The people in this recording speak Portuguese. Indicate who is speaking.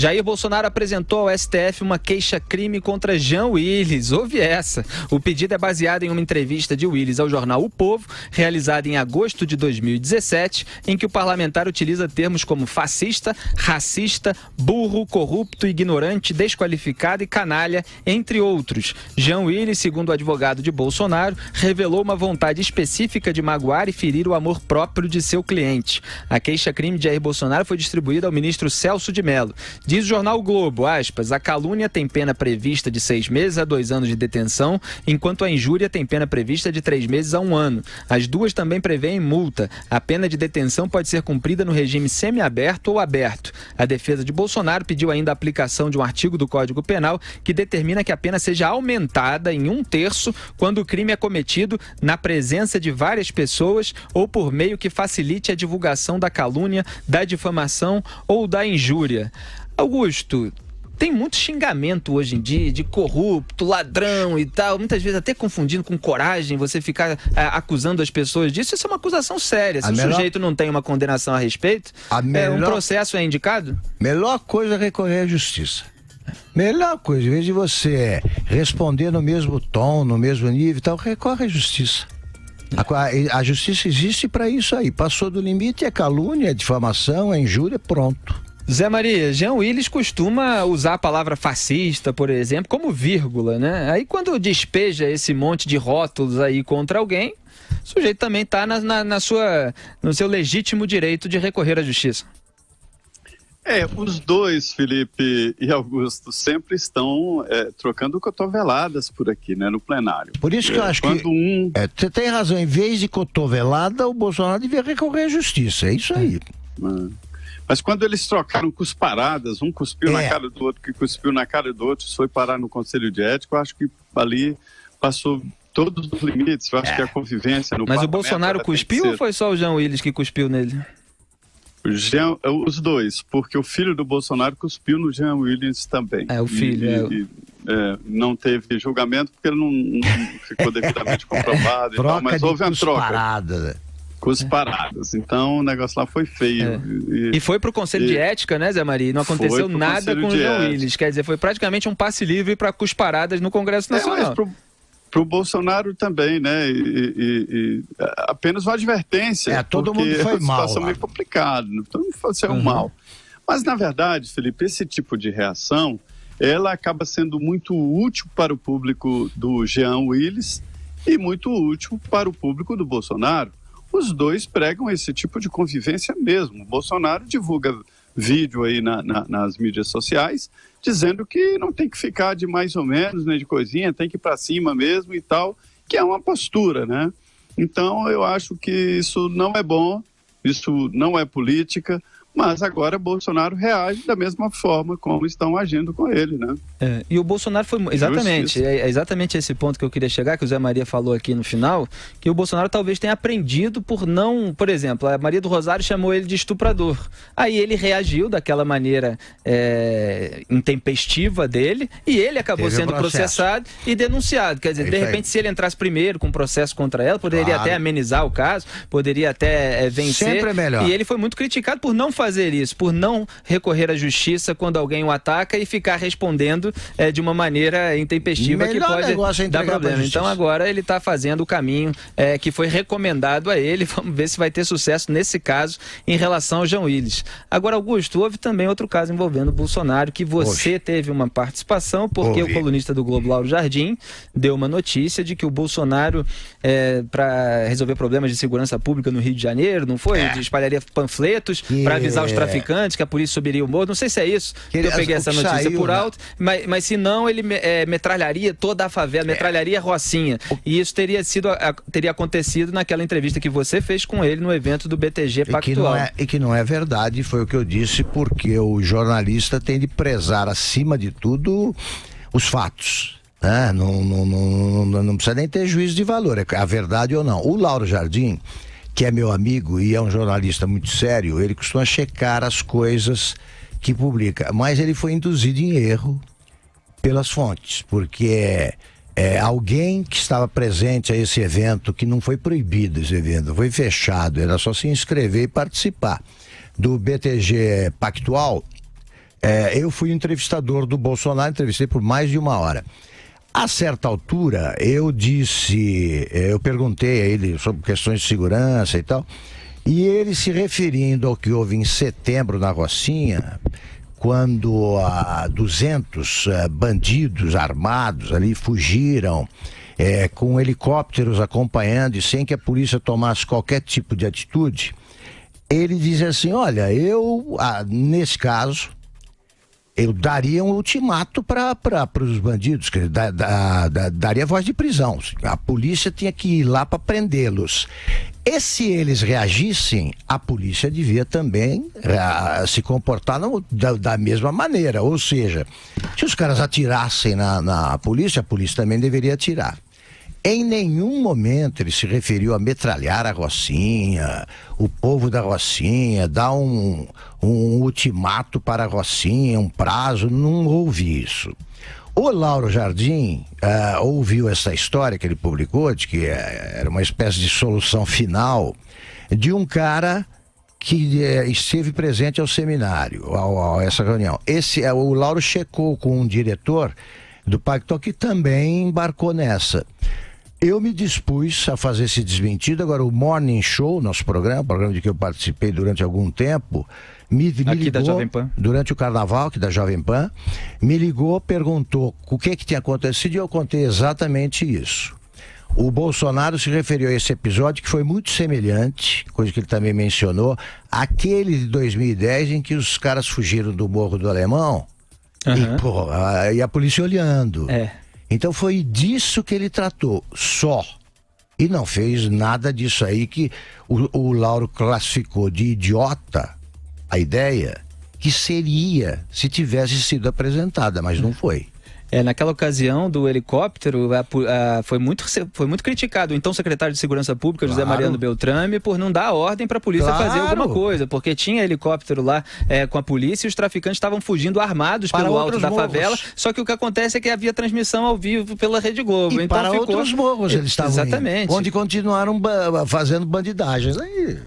Speaker 1: Jair Bolsonaro apresentou ao STF uma queixa-crime contra Jean Willis. Ouve essa. O pedido é baseado em uma entrevista de Willis ao jornal O Povo, realizada em agosto de 2017, em que o parlamentar utiliza termos como fascista, racista, burro, corrupto, ignorante, desqualificado e canalha, entre outros. Jean Willis, segundo o advogado de Bolsonaro, revelou uma vontade específica de magoar e ferir o amor próprio de seu cliente. A queixa-crime de Jair Bolsonaro foi distribuída ao ministro Celso de Mello. Diz o jornal o Globo, aspas, a calúnia tem pena prevista de 6 meses a 2 anos de detenção, enquanto a injúria tem pena prevista de 3 meses a 1 ano. As duas também prevêem multa. A pena de detenção pode ser cumprida no regime semiaberto ou aberto. A defesa de Bolsonaro pediu ainda a aplicação de um artigo do Código Penal que determina que a pena seja aumentada em 1/3 quando o crime é cometido na presença de várias pessoas ou por meio que facilite a divulgação da calúnia, da difamação ou da injúria. Augusto, tem muito xingamento hoje em dia de corrupto, ladrão e tal, muitas vezes até confundindo com coragem, você ficar acusando as pessoas disso. Isso é uma acusação séria. Se o sujeito não tem uma condenação a respeito, um processo é indicado?
Speaker 2: Melhor coisa é recorrer à justiça. Melhor coisa, em vez de você responder no mesmo tom, no mesmo nível e tal, recorre à justiça. A justiça existe para isso aí. Passou do limite, é calúnia, é difamação, é injúria, pronto.
Speaker 1: Zé Maria, Jean Willis costuma usar a palavra fascista, por exemplo, como vírgula, né? Aí quando despeja esse monte de rótulos aí contra alguém, o sujeito também está no seu legítimo direito de recorrer à justiça.
Speaker 3: Os dois, Felipe e Augusto, sempre estão trocando cotoveladas por aqui, né, no plenário.
Speaker 2: Por isso que eu acho que você tem razão, em vez de cotovelada, o Bolsonaro devia recorrer à justiça, é isso aí.
Speaker 3: Mas quando eles trocaram cusparadas, um cuspiu na cara do outro, que cuspiu na cara do outro, foi parar no Conselho de Ética, eu acho que ali passou todos os limites, eu acho que a convivência no
Speaker 1: Mas o Bolsonaro cuspiu ou foi só o Jean Willis que cuspiu nele?
Speaker 3: Os dois, porque o filho do Bolsonaro cuspiu no Jean Willis também.
Speaker 1: O filho.
Speaker 3: Não teve julgamento porque ele não ficou devidamente comprovado e tal, mas houve uma troca. Cusparadas. Então o negócio lá foi feio.
Speaker 1: E foi pro Conselho de Ética, né, Zé Maria? Não aconteceu nada com o Jean Willis. Quer dizer, foi praticamente um passe livre para cusparadas no Congresso Nacional.
Speaker 3: Mas pro Bolsonaro também, né? Apenas uma advertência.
Speaker 2: Todo mundo foi mal.
Speaker 3: É uma situação meio complicada. Todo mundo foi mal. Mas, na verdade, Felipe, esse tipo de reação, ela acaba sendo muito útil para o público do Jean Willis e muito útil para o público do Bolsonaro. Os dois pregam esse tipo de convivência mesmo. O Bolsonaro divulga vídeo aí nas mídias sociais, dizendo que não tem que ficar de mais ou menos, né, de coisinha, tem que ir para cima mesmo e tal, que é uma postura, né? Então eu acho que isso não é bom, isso não é política, mas agora Bolsonaro reage da mesma forma como estão agindo com ele, né?
Speaker 1: E o Bolsonaro foi... Exatamente, é exatamente esse ponto que eu queria chegar, que o Zé Maria falou aqui no final, que o Bolsonaro talvez tenha aprendido por não... Por exemplo, a Maria do Rosário chamou ele de estuprador. Aí ele reagiu daquela maneira intempestiva dele, e ele acabou sendo processado e denunciado. Quer dizer, de repente, se ele entrasse primeiro com um processo contra ela, poderia até amenizar o caso, poderia até vencer.
Speaker 2: Sempre é melhor.
Speaker 1: E ele foi muito criticado por não fazer isso, por não recorrer à justiça quando alguém o ataca e ficar respondendo de uma maneira intempestiva que pode dar problema. Então agora ele está fazendo o caminho que foi recomendado a ele. Vamos ver se vai ter sucesso nesse caso em relação ao Jean Willis. Agora, Augusto, houve também outro caso envolvendo o Bolsonaro, que você teve uma participação, porque o colunista do Globo, Lauro Jardim, deu uma notícia de que o Bolsonaro, para resolver problemas de segurança pública no Rio de Janeiro, não foi? Espalharia panfletos para avisar os traficantes, que a polícia subiria o morro. Não sei se é isso, eu peguei essa notícia por alto, mas se não, ele metralharia toda a favela, metralharia a Rocinha. E isso teria acontecido naquela entrevista que você fez com ele no evento do BTG Pactual.
Speaker 2: E que não é verdade, foi o que eu disse, porque o jornalista tem de prezar, acima de tudo, os fatos. Não precisa nem ter juízo de valor, é a verdade ou não. O Lauro Jardim, que é meu amigo e é um jornalista muito sério, ele costuma checar as coisas que publica, mas ele foi induzido em erro pelas fontes, porque alguém que estava presente a esse evento, que não foi proibido esse evento, foi fechado, era só se inscrever e participar, do BTG Pactual, eu fui entrevistador do Bolsonaro, entrevistei por mais de 1 hora. A certa altura, eu perguntei a ele sobre questões de segurança e tal, e ele se referindo ao que houve em setembro na Rocinha, quando 200 bandidos armados ali fugiram, com helicópteros acompanhando e sem que a polícia tomasse qualquer tipo de atitude, ele dizia assim, olha, nesse caso, eu daria um ultimato para os bandidos, que daria voz de prisão. A polícia tinha que ir lá para prendê-los. E se eles reagissem, a polícia devia também se comportar da mesma maneira. Ou seja, se os caras atirassem na polícia, a polícia também deveria atirar. Em nenhum momento ele se referiu a metralhar a Rocinha, o povo da Rocinha, dar um ultimato para a Rocinha, um prazo, não houve isso. O Lauro Jardim ouviu essa história que ele publicou, de que era uma espécie de solução final, de um cara que esteve presente ao seminário, a essa reunião. O Lauro checou com um diretor do Pacto que também embarcou nessa. Eu me dispus a fazer esse desmentido. Agora, o Morning Show, nosso programa, de que eu participei durante algum tempo, me ligou,
Speaker 1: da Jovem Pan,
Speaker 2: durante o carnaval, aqui da Jovem Pan, me ligou, perguntou o que tinha acontecido e eu contei exatamente isso. O Bolsonaro se referiu a esse episódio que foi muito semelhante, coisa que ele também mencionou, àquele de 2010 em que os caras fugiram do Morro do Alemão e a polícia olhando. Então foi disso que ele tratou, só. E não fez nada disso aí que o Lauro classificou de idiota a ideia que seria se tivesse sido apresentada, mas não foi.
Speaker 1: Naquela ocasião do helicóptero, foi muito criticado o então secretário de Segurança Pública, José Mariano Beltrame, por não dar ordem para a polícia fazer alguma coisa, porque tinha helicóptero lá com a polícia e os traficantes estavam fugindo armados pelo alto da favela, só que o que acontece é que havia transmissão ao vivo pela Rede Globo.
Speaker 2: E então para outros morros eles estavam
Speaker 1: exatamente.
Speaker 2: Indo, onde continuaram fazendo bandidagens. Aí